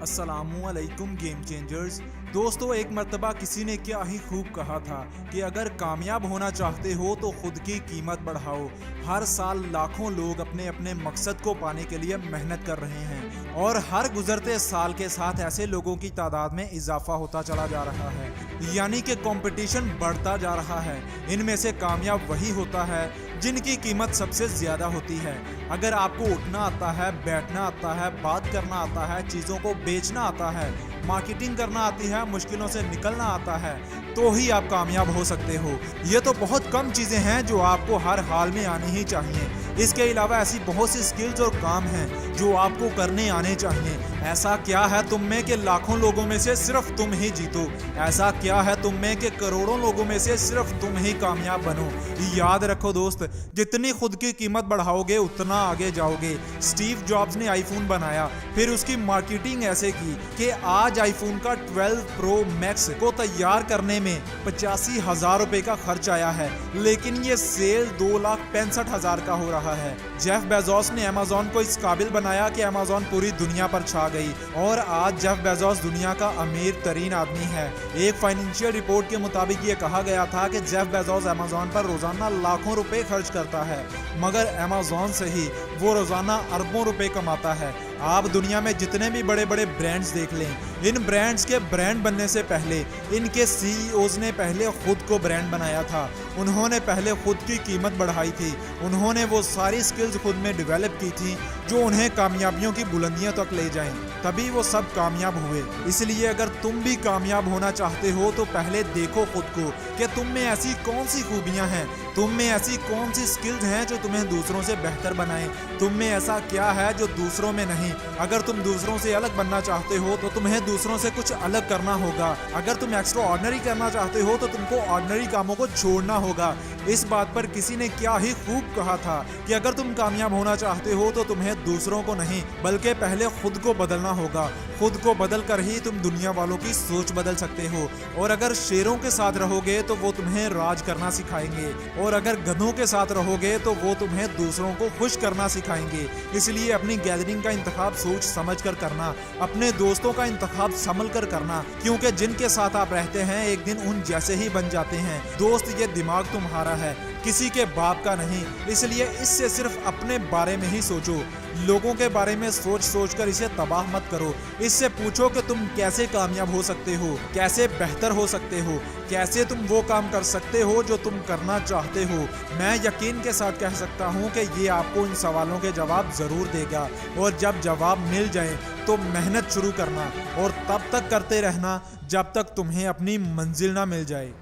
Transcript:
अस्सलामुअलैकुम game changers. दोस्तों, एक मर्तबा किसी ने क्या ही खूब कहा था कि अगर कामयाब होना चाहते हो तो खुद की कीमत बढ़ाओ। हर साल लाखों लोग अपने अपने मकसद को पाने के लिए मेहनत कर रहे हैं और हर गुजरते साल के साथ ऐसे लोगों की तादाद में इजाफा होता चला जा रहा है, यानी कि कंपटीशन बढ़ता जा रहा है। इनमें से कामयाब वही होता है जिनकी कीमत सबसे ज्यादा होती है। अगर आपको उठना आता है, बैठना आता है, बात करना आता है, चीज़ों को बेचना आता है, मार्केटिंग करना आती है, मुश्किलों से निकलना आता है, तो ही आप कामयाब हो सकते हो। ये तो बहुत कम चीज़ें हैं जो आपको हर हाल में आनी ही चाहिए। इसके अलावा ऐसी बहुत सी स्किल्स और काम हैं जो आपको करने आने चाहिए। ऐसा क्या है तुम में कि लाखों लोगों में से सिर्फ तुम ही जीतो? ऐसा क्या है तुम में कि करोड़ों लोगों में से सिर्फ तुम ही कामयाब बनो? याद रखो दोस्त, जितनी खुद की कीमत बढ़ाओगे उतना आगे जाओगे। स्टीव जॉब्स ने आईफोन बनाया, फिर उसकी मार्केटिंग ऐसे की कि आज आईफोन का 12 प्रो मैक्स को तैयार करने में 85,000 रुपए का खर्च आया है, लेकिन ये सेल 2,65,000 का हो रहा है। जेफ बेजोस ने अमेज़न को इस काबिल बनाया कि अमेज़न पूरी दुनिया पर छा गई और आज जेफ बेजोस दुनिया का अमीर तरीन आदमी है। एक फाइनेंशियल रिपोर्ट के मुताबिक ये कहा गया था कि जेफ बेजोस अमेज़न पर रोजाना लाखों रुपए खर्च करता है, मगर अमेज़न से ही वो रोजाना अरबों रुपए कमाता है। आप दुनिया में जितने भी बड़े बड़े ब्रांड्स देख लें, इन ब्रांड्स के ब्रांड बनने से पहले इनके सीईओज ने पहले खुद को ब्रांड बनाया था। उन्होंने पहले खुद की कीमत बढ़ाई थी, उन्होंने वो सारी स्किल्स खुद में डेवलप की थी जो उन्हें कामयाबियों की बुलंदियों तक ले जाएं, तभी वो सब कामयाब हुए। इसलिए अगर तुम भी कामयाब होना चाहते हो तो पहले देखो खुद को कि तुम में ऐसी कौन सी खूबियां हैं, तुम में ऐसी कौन सी स्किल्स हैं जो तुम्हें दूसरों से बेहतर बनाएं, तुम में ऐसा क्या है जो दूसरों में नहीं। अगर तुम दूसरों से अलग बनना चाहते हो तो तुम्हें दूसरों से कुछ अलग करना होगा। अगर तुम एक्स्ट्रा ऑर्डिनरी करना चाहते हो तो तुमको ऑर्डिनरी कामों को छोड़ना होगा। इस बात पर किसी ने क्या ही खूब कहा था कि अगर तुम कामयाब होना चाहते हो तो तुम्हें दूसरों को नहीं बल्कि पहले खुद को बदलना होगा। खुद को बदल कर ही तुम दुनिया वालों की सोच बदल सकते हो। और अगर शेरों के साथ रहोगे तो वो तुम्हें राज करना सिखाएंगे, और अगर गधों के साथ रहोगे तो वो तुम्हें दूसरों को खुश करना सिखाएंगे। इसलिए अपनी गैदरिंग का इंतखाब सोच समझ कर करना, अपने दोस्तों का इंतखाब संभल कर करना, क्योंकि जिनके साथ आप रहते हैं एक दिन उन जैसे ही बन जाते हैं। दोस्त, ये दिमाग तुम्हारा है, किसी के बाप का नहीं, इसलिए इससे सिर्फ अपने बारे में ही सोचो। लोगों के बारे में सोच सोच कर इसे तबाह मत करो। इससे पूछो कि तुम कैसे कामयाब हो सकते हो, कैसे बेहतर हो सकते हो, कैसे तुम वो काम कर सकते हो जो तुम करना चाहते हो। मैं यकीन के साथ कह सकता हूँ कि ये आपको इन सवालों के जवाब जरूर देगा, और जब जवाब मिल जाए तो मेहनत शुरू करना और तब तक करते रहना जब तक तुम्हें अपनी मंजिल ना मिल जाए।